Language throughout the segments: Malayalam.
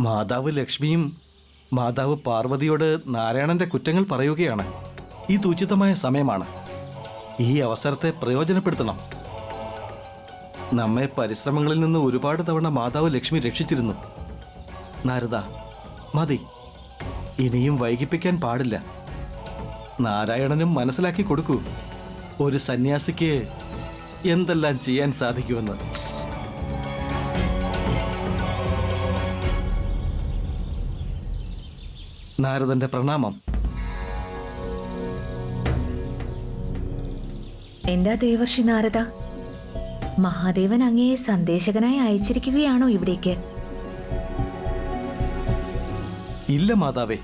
മാതാവ് ലക്ഷ്മിയും മാതാവ് പാർവതിയോട് നാരായണന്റെ കുറ്റങ്ങൾ പറയുകയാണ്. ഇത് ഉചിതമായ സമയമാണ്. ഈ അവസരത്തെ പ്രയോജനപ്പെടുത്തണം. നമ്മെ പരിശ്രമങ്ങളിൽ നിന്ന് ഒരുപാട് തവണ മാതാവ് ലക്ഷ്മി രക്ഷിച്ചിരുന്നു. നാരദ, മതി, ഇനിയും വൈകിപ്പിക്കാൻ പാടില്ല. നാരായണനും മനസ്സിലാക്കി കൊടുക്കൂ, ഒരു സന്യാസിക്ക് എന്തെല്ലാം ചെയ്യാൻ സാധിക്കുമെന്ന്. നാരദന്റെ പ്രണാമം. എന്താ ദേവർഷി നാരദ, മഹാദേവൻ അങ്ങയെ സന്ദേശകനായി അയച്ചിരിക്കുകയാണോ ഇവിടേക്ക്? ഇല്ല മാതാവേ,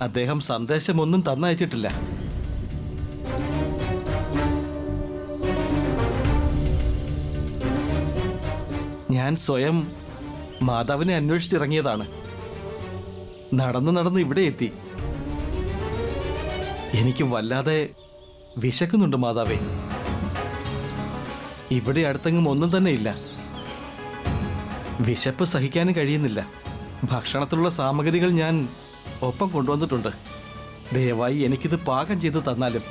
അദ്ദേഹം സന്ദേശമൊന്നും തന്നയച്ചിട്ടില്ല. ഞാൻ സ്വയം മാതാവിനെ അന്വേഷിച്ചിറങ്ങിയതാണ്. നടന്ന് ഇവിടെ എത്തി. എനിക്ക് വല്ലാതെ വിശക്കുന്നുണ്ട് മാതാവേ. ഇവിടെ അടുത്തെങ്ങും ഒന്നും തന്നെ ഇല്ല. വിശപ്പ് സഹിക്കാനും കഴിയുന്നില്ല. ഭക്ഷണത്തിലുള്ള സാമഗ്രികൾ ഞാൻ ഒപ്പം കൊണ്ടുവന്നിട്ടുണ്ട്. ദയവായി എനിക്കിത് പാകം ചെയ്ത് തന്നാലും.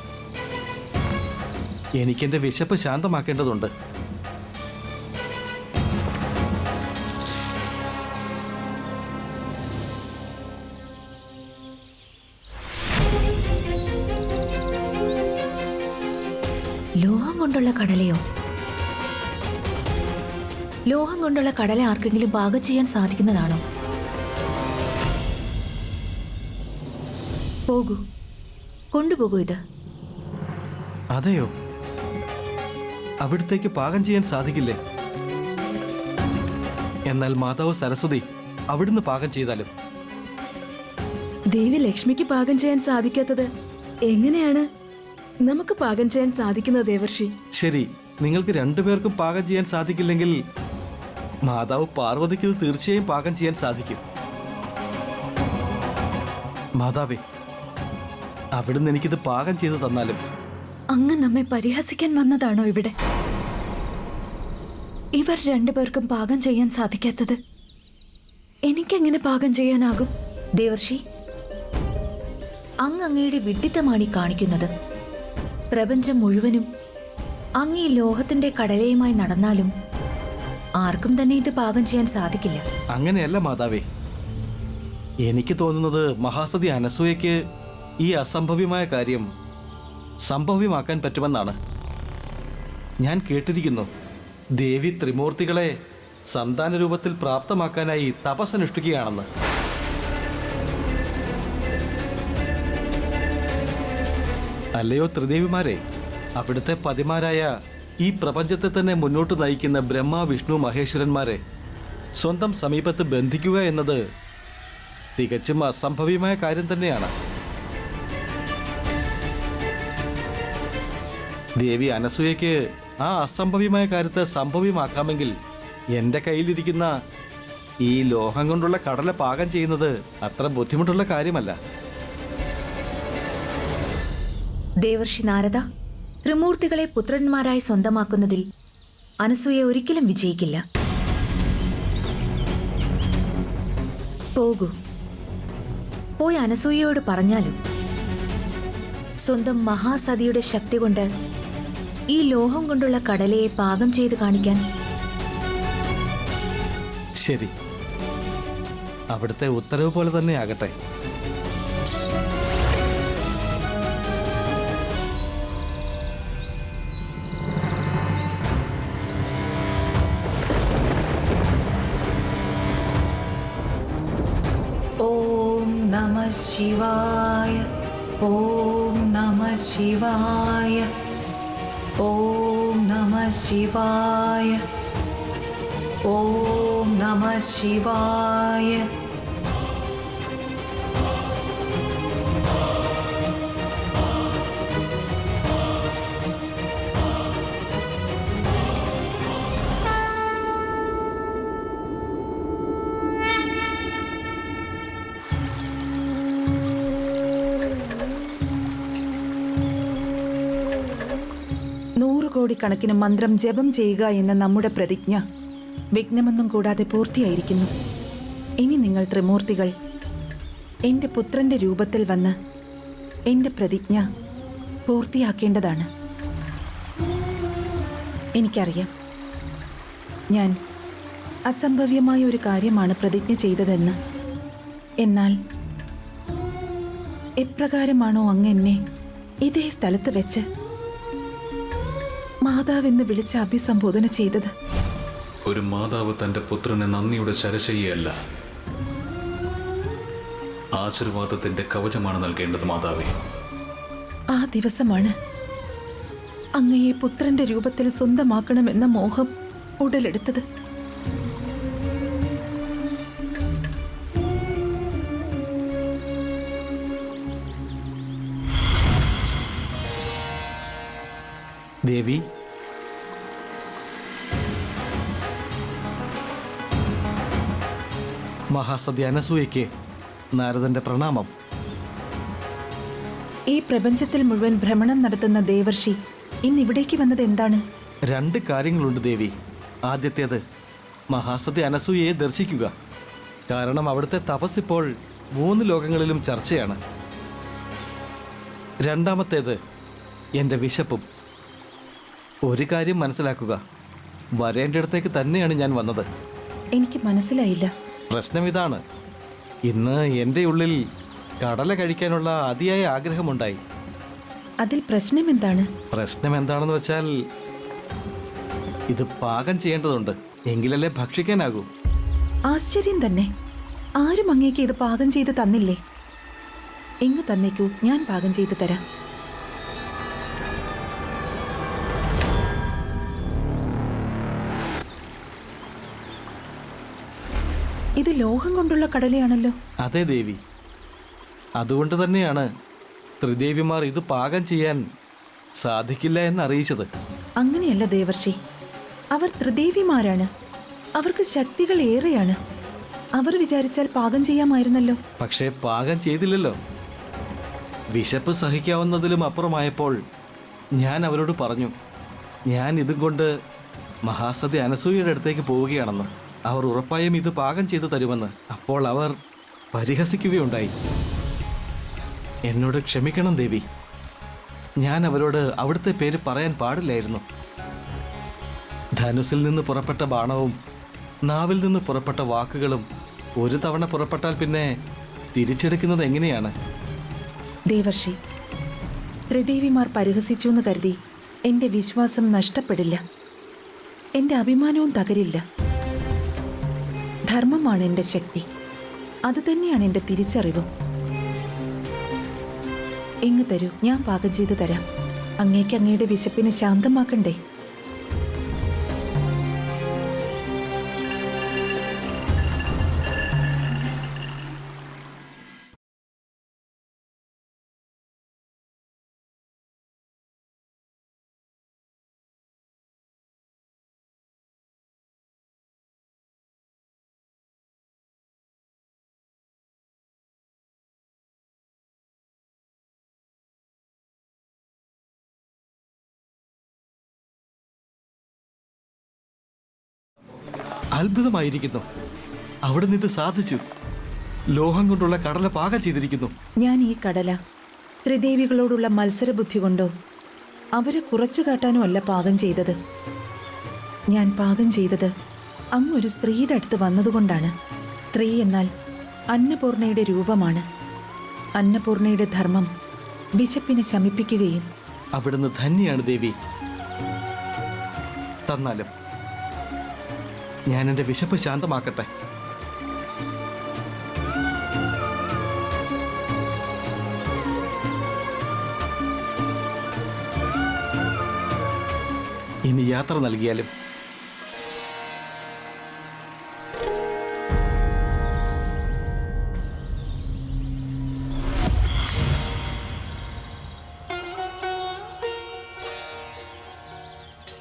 എനിക്കെൻ്റെ വിശപ്പ് ശാന്തമാക്കേണ്ടതുണ്ട്. ലോഹം കൊണ്ടുള്ള കടലയോ? ലോഹം കൊണ്ടുള്ള കടല ആർക്കെങ്കിലും പാകം ചെയ്യാൻ സാധിക്കുന്നതാണോ? പോകൂ, കൊണ്ടുപോകൂ ഇത്. അതെയോ? അവിടത്തേക്ക് പാകം ചെയ്യാൻ സാധിക്കില്ലേ? എന്നാൽ മാതാവ് സരസ്വതി അവിടുന്ന് പാകം ചെയ്താലും. ദേവി ലക്ഷ്മിക്ക് പാകം ചെയ്യാൻ സാധിക്കാത്തത് എങ്ങനെയാണ് നമുക്ക് പാകം ചെയ്യാൻ സാധിക്കുന്നത് ദേവർഷി? ശരി, നിങ്ങൾക്ക് രണ്ടുപേർക്കും പാകം ചെയ്യാൻ സാധിക്കില്ലെങ്കിൽ മാതാവ് പാർവതിക്ക് ഇത് തീർച്ചയായും പാകം ചെയ്യാൻ സാധിക്കും. മാതാവേ, അവിടുന്ന് എനിക്കിത് പാകം ചെയ്ത് തന്നാലും. അങ്ങ് നമ്മെ പരിഹസിക്കാൻ വന്നതാണോ ഇവിടെ? ഇവർ രണ്ടുപേർക്കും പാകം ചെയ്യാൻ സാധിക്കാത്തത് എനിക്കെങ്ങനെ പാകം ചെയ്യാനാകും? ദേവർഷി, അങ്ങയുടെ വിഡ്ഢിത്തമാണ് കാണിക്കുന്നത്. പ്രപഞ്ചം മുഴുവനും അങ്ങ് ഈ ലോഹത്തിന്റെ കടലയുമായി നടന്നാലും ആർക്കും തന്നെ ഇത് പാകം ചെയ്യാൻ സാധിക്കില്ല. അങ്ങനെയല്ല മാതാവേ, എനിക്ക് തോന്നുന്നത് മഹാസതി അനസൂയയ്ക്ക് ഈ അസംഭവ്യമായ കാര്യം സംഭവ്യമാക്കാൻ പറ്റുമെന്നാണ്. ഞാൻ കേട്ടിരിക്കുന്നു, ദേവി ത്രിമൂർത്തികളെ സന്താന രൂപത്തിൽ പ്രാപ്തമാക്കാനായി തപസ്സനുഷ്ഠിക്കുകയാണെന്ന്. അല്ലയോ ത്രിദേവിമാരെ, അവിടുത്തെ പതിമാരായ ഈ പ്രപഞ്ചത്തെ തന്നെ മുന്നോട്ട് നയിക്കുന്ന ബ്രഹ്മ വിഷ്ണു മഹേശ്വരന്മാരെ സ്വന്തം സമീപത്ത് ബന്ധിക്കുക എന്നത് തികച്ചും അസംഭവ്യമായ കാര്യം തന്നെയാണ്. ദേവി അനസൂയയ്ക്ക് ആ അസംഭവ്യമായ കാര്യത്തെ സംഭവ്യമാക്കാമെങ്കിൽ എൻ്റെ കയ്യിലിരിക്കുന്ന ഈ ലോഹം കൊണ്ടുള്ള കടല പാകം ചെയ്യുന്നത് അത്ര ബുദ്ധിമുട്ടുള്ള കാര്യമല്ല. ദേവർഷി നാരദ, ത്രിമൂർത്തികളെ പുത്രന്മാരായി സ്വന്തമാക്കുന്നതിൽ അനസൂയ ഒരിക്കലും വിജയിക്കില്ല. പോകൂ, പോയി അനസൂയയോട് പറഞ്ഞാലും സ്വന്തം മഹാസതിയുടെ ശക്തി കൊണ്ട് ഈ ലോഹം കൊണ്ടുള്ള കടലയെ പാകം ചെയ്ത് കാണിക്കാൻ. ശരി, അവിടുത്തെ ഉത്തരവ് പോലെ തന്നെ ആകട്ടെ. ഓം നമഃ ശിവായ. ഓം നമഃ ശിവായ. ഓം നമഃ ശിവായ. ഓം നമഃ ശിവായ. കോടിക്കണക്കിന് മന്ത്രം ജപം ചെയ്യുക എന്ന നമ്മുടെ പ്രതിജ്ഞ വിഘ്നമൊന്നും കൂടാതെ പൂർത്തിയായിരിക്കുന്നു. ഇനി നിങ്ങൾ ത്രിമൂർത്തികൾ എൻ്റെ പുത്രന്റെ രൂപത്തിൽ വന്ന് എൻ്റെ പ്രതിജ്ഞ പൂർത്തിയാക്കേണ്ടതാണ്. എനിക്കറിയാം, ഞാൻ അസംഭവ്യമായ ഒരു കാര്യമാണ് പ്രതിജ്ഞ ചെയ്തതെന്ന്. എന്നാൽ എപ്രകാരമാണോ അങ്ങ് എന്നെ ഇതേ സ്ഥലത്ത് വെച്ച് മാതാവെന്ന് വിളിച്ച് അഭിസംബോധന ചെയ്തത്? ഒരു മാതാവ് തന്റെ പുത്രനെ നന്ദിയുടെ ശരശയ്യല്ല, ആശീർവാദത്തിന്റെ കവചമാണ് നൽകേണ്ടത് മാതാവേ. ആ ദിവസമാണ് അങ്ങയെ പുത്രന്റെ രൂപത്തിൽ സ്വന്തമാക്കണമെന്ന മോഹം ഉടലെടുത്തത്. ദേവി, മഹാസതി അനസൂയയ്ക്ക് നാരദന്റെ പ്രണാമം. ഈ പ്രപഞ്ചത്തിൽ മുഴുവൻ ഭ്രമണം നടത്തുന്ന ദേവർഷി ഇന്ന് ഇവിടേക്ക് വന്നത് എന്താണ്? 2 കാര്യങ്ങളുണ്ട് ദേവി. ആദ്യത്തേത്, മഹാസതി അനസൂയയെ ദർശിക്കുക. കാരണം അവിടുത്തെ തപസ് ഇപ്പോൾ 3 ലോകങ്ങളിലും ചർച്ചയാണ്. രണ്ടാമത്തേത്, എൻ്റെ വിശപ്പും. ഒരു കാര്യം മനസ്സിലാക്കുക, വരേണ്ടിടത്തേക്ക് തന്നെയാണ് ഞാൻ വന്നത്. എനിക്ക് മനസ്സിലായില്ല. പ്രശ്നം ഇതാണ്, ഇന്ന് എൻ്റെ ഉള്ളിൽ കടല കഴിക്കാനുള്ള അതിയായ ആഗ്രഹമുണ്ടായി. അതിൽ പ്രശ്നം എന്താണ്? പ്രശ്നം എന്താണെന്ന് വെച്ചാൽ, ഇത് പാകം ചെയ്യേണ്ടതുണ്ട്, എങ്കിലല്ലേ ഭക്ഷിക്കാനാകൂ. ആശ്ചര്യം തന്നെ. ആരും അങ്ങേക്ക് ഇത് പാകം ചെയ്ത് തന്നില്ലേ? ഇങ്ങ് തന്നേക്കൂ, ഞാൻ പാകം ചെയ്ത് തരാം. ഇത് ലോഹം കൊണ്ടുള്ള കടലയാണല്ലോ. അതെ ദേവി, അതുകൊണ്ട് തന്നെയാണ് ത്രിദേവിമാർ ഇത് പാകം ചെയ്യാൻ സാധിക്കില്ല എന്ന് അറിയിച്ചത്. അങ്ങനെയല്ല ദേവർഷി, അവർ ത്രിദേവിമാരാണ്. അവർക്ക് ശക്തികൾ ഏറെയാണ്. അവർ വിചാരിച്ചാൽ പാകം ചെയ്യാമായിരുന്നല്ലോ. പക്ഷേ പാകം ചെയ്തില്ലല്ലോ. വിശപ്പ് സഹിക്കാവുന്നതിലും അപ്പുറമായപ്പോൾ ഞാൻ അവരോട് പറഞ്ഞു, ഞാൻ ഇതും കൊണ്ട് മഹാസതി അനസൂയയുടെ അടുത്തേക്ക് പോവുകയാണെന്ന്. അവർ ഉറപ്പായും ഇത് പാകം ചെയ്തു തരുമെന്ന്. അപ്പോൾ അവർ പരിഹസിക്കുകയുണ്ടായി. എന്നോട് ക്ഷമിക്കണം ദേവി, ഞാൻ അവരോട് അവിടുത്തെ പേര് പറയാൻ പാടില്ലായിരുന്നു. ധനുസിൽ നിന്ന് പുറപ്പെട്ട ബാണവും നാവിൽ നിന്ന് പുറപ്പെട്ട വാക്കുകളും ഒരു തവണ പുറപ്പെട്ടാൽ പിന്നെ തിരിച്ചെടുക്കുന്നത് എങ്ങനെയാണ്? ദേവർഷി, ത്രിദേവിമാർ പരിഹസിച്ചു എന്ന് കരുതി എൻ്റെ വിശ്വാസം നഷ്ടപ്പെടില്ല. എൻ്റെ അഭിമാനവും തകരില്ല. ധർമ്മമാണ് എൻ്റെ ശക്തി. അത് തന്നെയാണ് എൻ്റെ തിരിച്ചറിവും. ഇങ്ങ് തരൂ, ഞാൻ പാകം ചെയ്ത് തരാം. അങ്ങേക്ക് അങ്ങയുടെ വിശപ്പിനെ ശാന്തമാക്കണ്ടേ? അത്ഭുതമായിരിക്കുന്നു, അവിടെ നിന്ന് സാധിച്ചു. ലോഹം കൊണ്ടുള്ള കടല പാകം ചെയ്തിരിക്കുന്നു. ഞാൻ ഈ കടല ത്രിദേവികളോടുള്ള മത്സരബുദ്ധി കൊണ്ടോ അവരെ കുറച്ചു കാട്ടാനോ അല്ല പാകം ചെയ്തത്. ഞാൻ പാകം ചെയ്തത് അങ്ങൊരു സ്ത്രീയുടെ അടുത്ത് വന്നതുകൊണ്ടാണ്. സ്ത്രീ എന്നാൽ അന്നപൂർണയുടെ രൂപമാണ്. അന്നപൂർണയുടെ ധർമ്മം വിശപ്പിനെ ശമിപ്പിക്കുകയും. അവിടുന്ന് ധന്യാണ് ദേവി. തന്നാലും ഞാൻ എൻ്റെ വിശപ്പ് ശാന്തമാക്കട്ടെ. ഇനി യാത്ര നൽകിയാലും.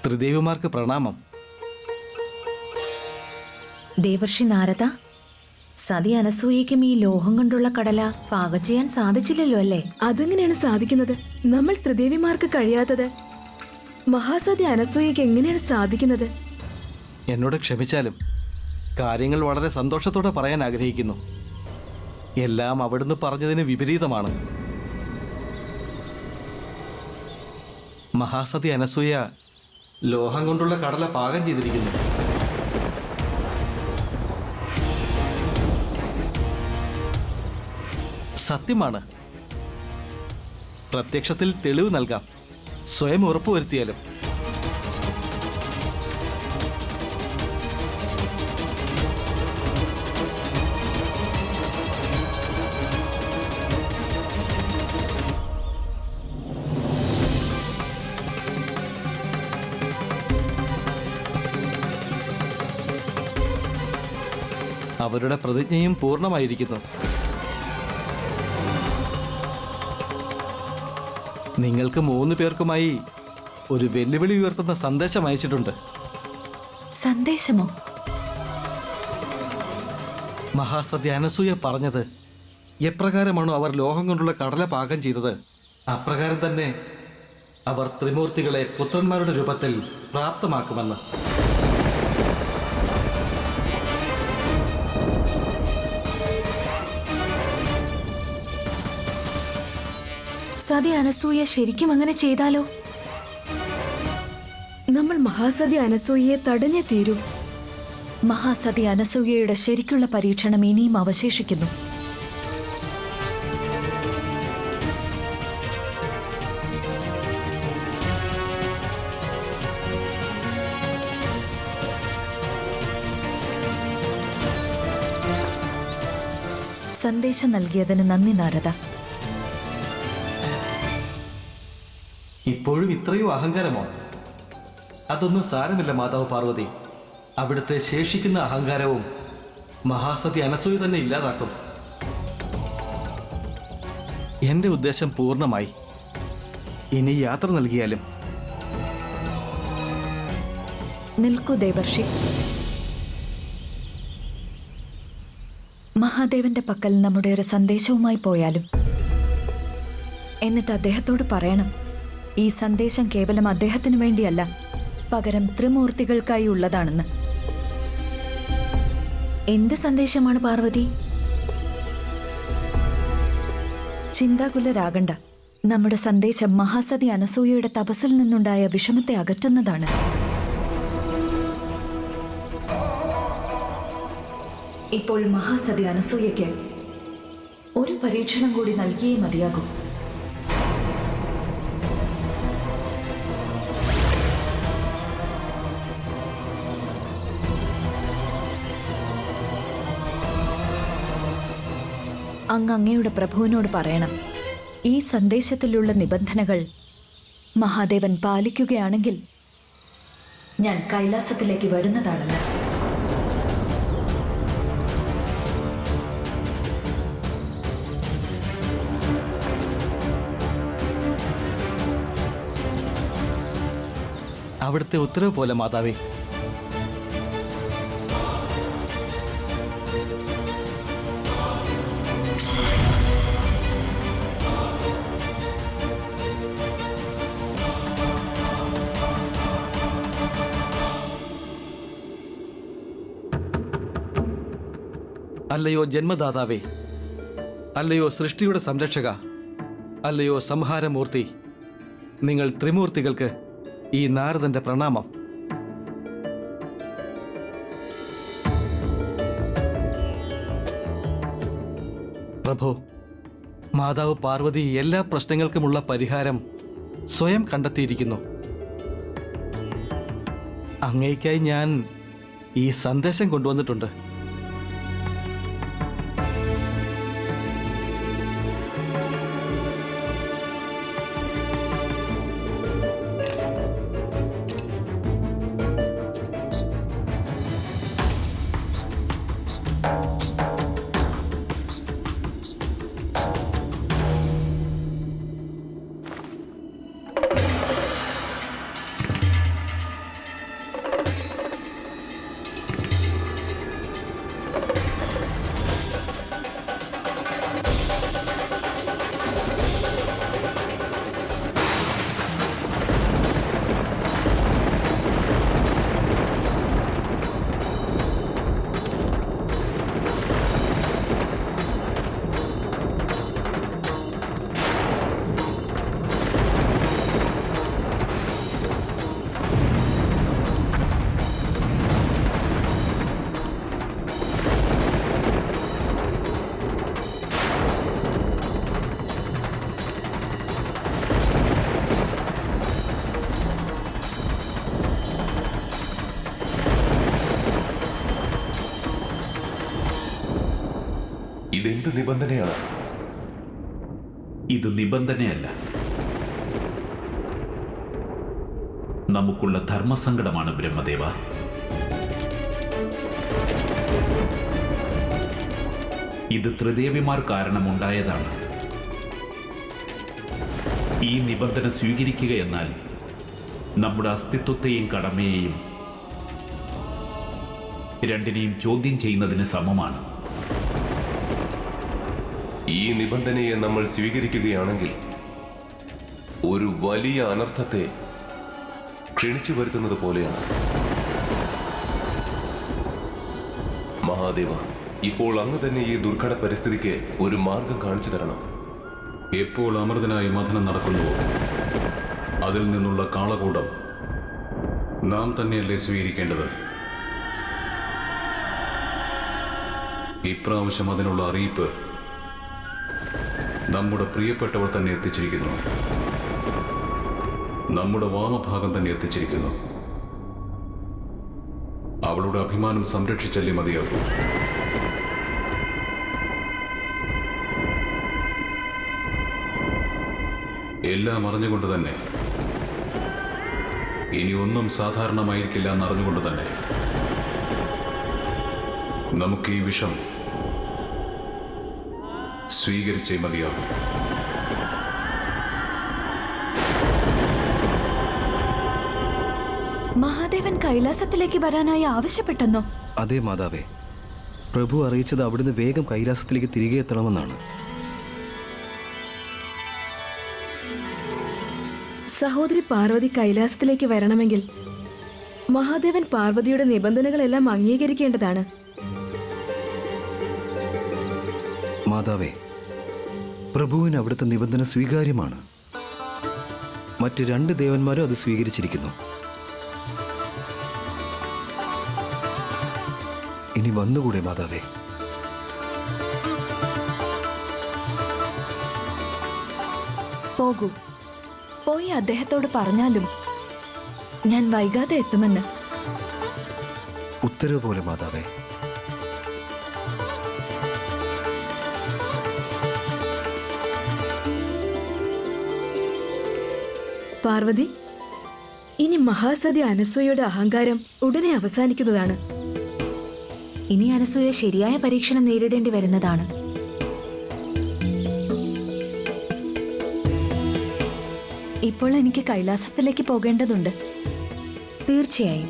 ത്രിദേവിമാർക്ക് പ്രണാമം. ദേവർഷി നാരദ, സതി അനസൂയയ്ക്കും ഈ ലോഹം കൊണ്ടുള്ള കടല പാകം ചെയ്യാൻ സാധിച്ചില്ലല്ലോ അല്ലേ? അതെങ്ങനെയാണ് സാധിക്കുന്നത്? നമ്മൾ ത്രിദേവിമാർക്ക് കഴിയാത്തത് മഹാസതി അനസൂയയ്ക്ക് എങ്ങനെയാണ് സാധിക്കുന്നത്? എന്നോട് ക്ഷമിച്ചാലും കാര്യങ്ങൾ വളരെ സന്തോഷത്തോടെ പറയാൻ ആഗ്രഹിക്കുന്നു. എല്ലാം അവിടുന്ന് പറഞ്ഞതിന് വിപരീതമാണ്. മഹാസതി അനസൂയ ലോഹം കൊണ്ടുള്ള കടല പാകം ചെയ്തിരിക്കുന്നു. സത്യമാണ്. പ്രത്യക്ഷത്തിൽ തെളിവ് നൽകാം, സ്വയം ഉറപ്പുവരുത്തിയാലും. അവരുടെ പ്രതിജ്ഞയും പൂർണ്ണമായിരിക്കുന്നു. നിങ്ങൾക്ക് 3 പേർക്കുമായി ഒരു വെല്ലുവിളി ഉയർത്തുന്ന സന്ദേശം അയച്ചിട്ടുണ്ട്. സന്ദേശമോ? മഹാസതി അനസൂയ പറഞ്ഞത് എപ്രകാരമാണോ അവർ ലോഹം കൊണ്ടുള്ള കടല പാകം ചെയ്തത്, അപ്രകാരം തന്നെ അവർ ത്രിമൂർത്തികളെ പുത്രന്മാരുടെ രൂപത്തിൽ പ്രാപ്തമാക്കുമെന്ന്. സതി അനസൂയ ശരിക്കും അങ്ങനെ ചെയ്താലോ? നമ്മൾ മഹാസതി അനസൂയയെ തടഞ്ഞേ തീരൂ. മഹാസതി അനസൂയയുടെ ശരിക്കുള്ള പരീക്ഷണം ഇനിയും അവശേഷിക്കുന്നു. സന്ദേശം നൽകിയതിന് നന്ദി നാരദ. ഇപ്പോഴും ഇത്രയോ അഹങ്കാരമോ? അതൊന്നും സാരമില്ല മാതാവ് പാർവതി. അവിടുത്തെ ശേഷിക്കുന്ന അഹങ്കാരവും മഹാസതി അനസൂയ തന്നെ ഇല്ലാതാക്കും. എന്റെ ഉദ്ദേശം പൂർണ്ണമായി. ഇനി യാത്ര നൽകിയാലും. നിൽക്കൂ ദേവർഷി. മഹാദേവന്റെ പക്കൽ നമ്മുടെ ഒരു സന്ദേശവുമായി പോയാലും. എന്നിട്ട് അദ്ദേഹത്തോട് പറയണം, ഈ സന്ദേശം കേവലം അദ്ദേഹത്തിനു വേണ്ടിയല്ല, പകരം ത്രിമൂർത്തികൾക്കായി ഉള്ളതാണെന്ന്. എന്ത് സന്ദേശമാണ് പാർവതി? ചിന്താകുലരാകണ്ട. നമ്മുടെ സന്ദേശം മഹാസതി അനസൂയയുടെ തപസ്സിൽ നിന്നുണ്ടായ വിഷമത്തെ അകറ്റുന്നതാണ്. ഇപ്പോൾ മഹാസതി അനസൂയയ്ക്ക് ഒരു പരീക്ഷണം കൂടി നൽകിയേ മതിയാകൂ. അങ്ങയുടെ പ്രഭുവിനോട് പറയണം, ഈ സന്ദേശത്തിലുള്ള നിബന്ധനകൾ മഹാദേവൻ പാലിക്കുകയാണെങ്കിൽ ഞാൻ കൈലാസത്തിലേക്ക് വരുന്നതാണെന്ന്. അവിടുത്തെ ഉത്തരവ് പോലെ മാതാവേ. അല്ലയോ ജന്മദാതാവേ, അല്ലയോ സൃഷ്ടിയുടെ സംരക്ഷക, അല്ലയോ സംഹാരമൂർത്തി, നിങ്ങൾ ത്രിമൂർത്തികൾക്ക് ഈ നാരദന്റെ പ്രണാമം. പ്രഭു, മാതാവ് പാർവതി എല്ലാ പ്രശ്നങ്ങൾക്കുമുള്ള പരിഹാരം സ്വയം കണ്ടെത്തിയിരിക്കുന്നു. അങ്ങേയ്ക്കായി ഞാൻ ഈ സന്ദേശം കൊണ്ടുവന്നിട്ടുണ്ട്. ഇതെന്ത് നിബന്ധനയാണ്? ഇത് നിബന്ധനയല്ല, നമുക്കുള്ള ധർമ്മസങ്കടമാണ് ബ്രഹ്മദേവ. ഇത് ത്രിദേവിമാർ കാരണമുണ്ടായതാണ്. ഈ നിബന്ധന സ്വീകരിക്കുക എന്നാൽ നമ്മുടെ അസ്തിത്വത്തെയും കടമയെയും രണ്ടിനെയും ചോദ്യം ചെയ്യുന്നതിന് സമമാണ്. ഈ നിബന്ധനയെ നമ്മൾ സ്വീകരിക്കുകയാണെങ്കിൽ ഒരു വലിയ അനർത്ഥത്തെ ക്ഷണിച്ചു വരുത്തുന്നത് പോലെയാണ്. മഹാദേവ, ഇപ്പോൾ അങ്ങ് തന്നെ ഈ ദുർഘട പരിസ്ഥിതിക്ക് ഒരു മാർഗം കാണിച്ചു തരണം. എപ്പോൾ അമൃതനായി മഥനം നടക്കുന്നുവോ അതിൽ നിന്നുള്ള കാളകൂടം നാം തന്നെയല്ലേ സ്വീകരിക്കേണ്ടത്? ഇപ്രാവശ്യം അതിനുള്ള അറിയിപ്പ് നമ്മുടെ പ്രിയപ്പെട്ടവൾ തന്നെ എത്തിച്ചിരിക്കുന്നു. നമ്മുടെ വാമഭാഗം തന്നെ എത്തിച്ചിരിക്കുന്നു. അവളുടെ അഭിമാനം സംരക്ഷിച്ചല്ലേ മതിയാകൂ. എല്ലാം അറിഞ്ഞുകൊണ്ട് തന്നെ, ഇനി ഒന്നും സാധാരണമായിരിക്കില്ല എന്നറിഞ്ഞുകൊണ്ട് തന്നെ നമുക്ക് ഈ വിഷം സ്വീകരിച്ചേ മതിയാകും. മഹാദേവൻ കൈലാസത്തിലേക്ക് വരാനായി ആവശ്യപ്പെട്ടെന്നോ? അതെ മാതാവേ, പ്രഭു അറിയിച്ചത് അവിടുന്ന് വേഗം കൈലാസത്തിലേക്ക് തിരികെ എത്തണമെന്നാണ്. സഹോദരി പാർവതി കൈലാസത്തിലേക്ക് വരണമെങ്കിൽ മഹാദേവൻ പാർവതിയുടെ നിബന്ധനകളെല്ലാം അംഗീകരിക്കേണ്ടതാണ്. മാതാവേ, പ്രഭുവിന് അവിടുത്തെ നിബന്ധന സ്വീകാര്യമാണ്. മറ്റ് 2 ദേവന്മാരും അത് സ്വീകരിച്ചിരിക്കുന്നു. ഇനി വന്നുകൂടെ മാതാവേ? പോകൂ, പോയി അദ്ദേഹത്തോട് പറഞ്ഞാലും ഞാൻ വൈകാതെ എത്തുമെന്ന്. ഉത്തരവ് പോലെ മാതാവേ. പാർവതി, ഇനി മഹാസതി അനസൂയയുടെ അഹങ്കാരം ഉടനെ അവസാനിക്കുന്നതാണ്. ഇനി അനസൂയ ശരിയായ പരീക്ഷണം നേരിടേണ്ടി വരുന്നതാണ്. ഇപ്പോൾ എനിക്ക് കൈലാസത്തിലേക്ക് പോകേണ്ടതുണ്ട്. തീർച്ചയായും.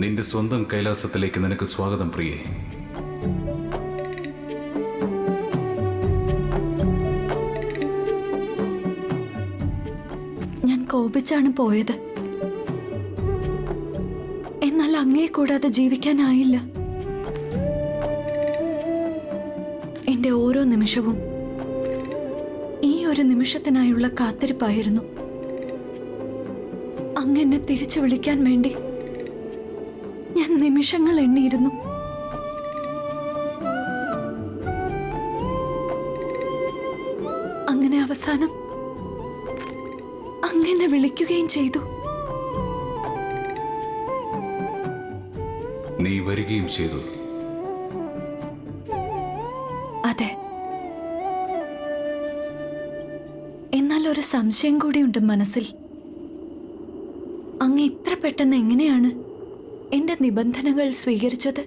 നിന്റെ സ്വന്തം കൈലാസത്തിലേക്ക് നിനക്ക് സ്വാഗതം പ്രിയേ. ഞാൻ കോപിച്ചാണ് പോയത്. എന്നാൽ അങ്ങേ കൂടാതെ ജീവിക്കാനായില്ല. എന്റെ ഓരോ നിമിഷവും ഈ ഒരു നിമിഷത്തിനായുള്ള കാത്തിരിപ്പായിരുന്നു. അങ്ങെന്നെ തിരിച്ചു വിളിക്കാൻ വേണ്ടി ഞാൻ നിമിഷങ്ങൾ എണ്ണിയിരുന്നു. അങ്ങനെ അവസാനം അങ്ങനെ വിളിക്കുകയും ചെയ്തു. നീ വരികയും ചെയ്തു. അതെ. എന്നാൽ ഒരു സംശയം കൂടിയുണ്ട് മനസ്സിൽ. അങ്ങ് ഇത്ര പെട്ടെന്ന് എങ്ങനെയാണ് എന്റെ നിബന്ധനകൾ സ്വീകരിച്ചത്?